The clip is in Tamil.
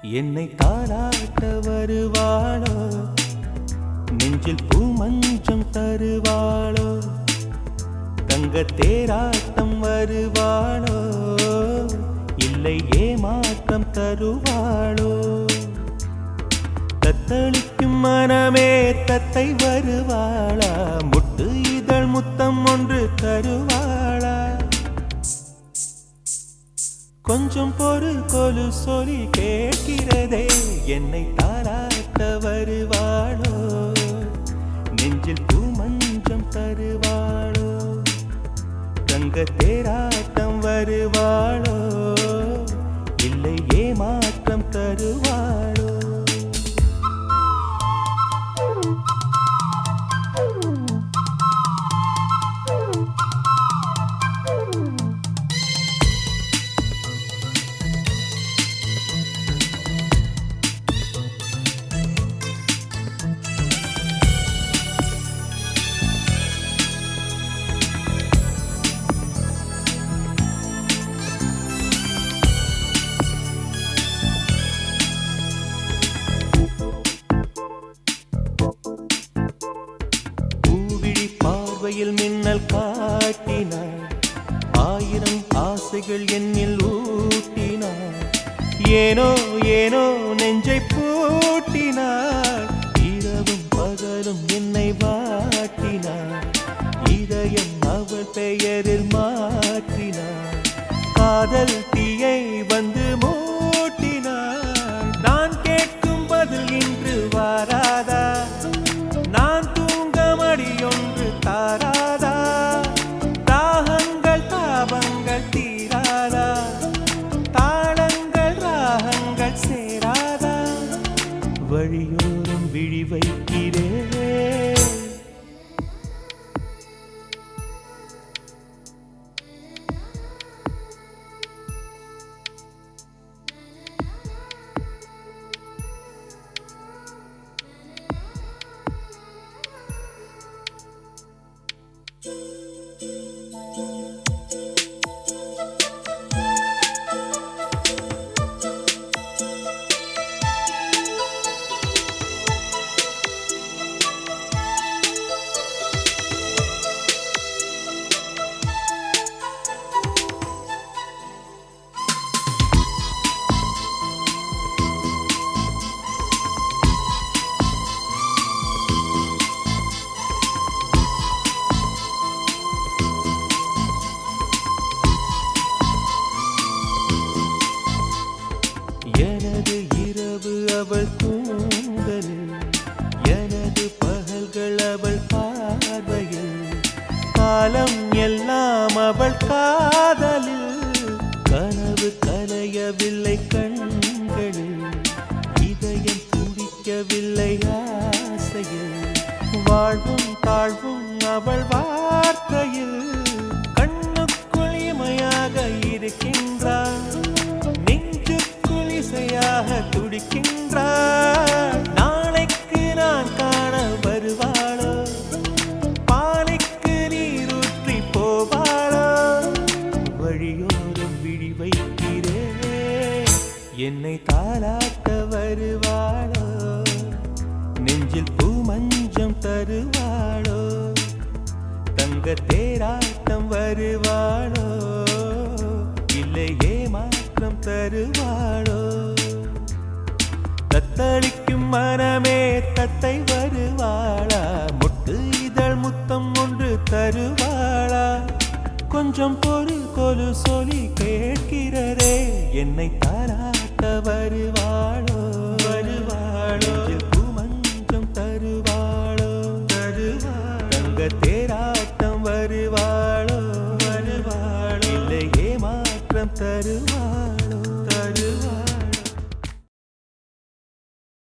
என்னை தாளாட்ட வருவாளோ, நெஞ்சில் பூமஞ்சம் தருவாளோ, தங்க தேராட்டம் வருவாளோ, இல்லை ஏமாற்றம் தருவாளோ. தத்தளிக்கும் மனமே தத்தை வருவாளா, முட்டு இதழ் முத்தம் ஒன்று தருவாளா. கொஞ்சம் பொறு கொலு சொல்லி கேட்கிறதே, என்னை தாளாட்ட வருவாளோ, நெஞ்சில் பூமஞ்சம் தருவாளோ, தங்க தேராட்டம் வருவாளோ, இல்லை ஏமாற்றம் தருவாளோ. பார்வையில் மின்னல் காட்டினாள், ஆயிரம் ஆசைகள் என்னில் ஊட்டினாள், ஏனோ ஏனோ நெஞ்சை பூட்டினாள், இரவும் பகலும் என்னை வாட்டினாள், இதயம் அவள் பெயரில் மாற்றினாள், காதல் தீயை வந்து மூட்டினாள். நான் கேட்கும் பதில் இன்று வாராதா, நான் தூங்க மடியொன்று தாராதா, தாகங்கள் தாபங்கள் தீராதா, தாளங்கள் ராகங்கள் சேராதா, வழியோரம் விழி வைக்கிறேன். எனது இரவு அவள் தூங்கலில், எனது பகல்கள் அவள் பார்வையில், காலம் எல்லாம் அவள் காதலில், கனவு கலையவில்லை கண்களில், இதயம் துடிக்கவில்லை ஆசையில், வாழ்வும் தாழ்வும் அவள் வார்த்தையில், கண்ணுக்குள் இமையாக இருக்கின்றாள், இசையாக துடிக்கின்றாள். நாளைக்கு நான் காண வருவாளோ, பாலைக்கு நீரூற்றி போவாளோ, வழியோரம் விழி வைக்கிறேன். என்னை தாளாட்ட வருவாளோ, நெஞ்சில் பூமஞ்சம் தருவாளோ, தங்க தேராட்டம் வருவாளோ, இல்லை ஏமாற்றம் தருவாளோ. தத்தளிக்கும் மனமே தத்தை வருவாளா, முட்டு இதழ் முத்தம் ஒன்று தருவாளா. கொஞ்சம் பொறு கொலு சொல்லி கேட்கிறதே, என்னை தாளாட்ட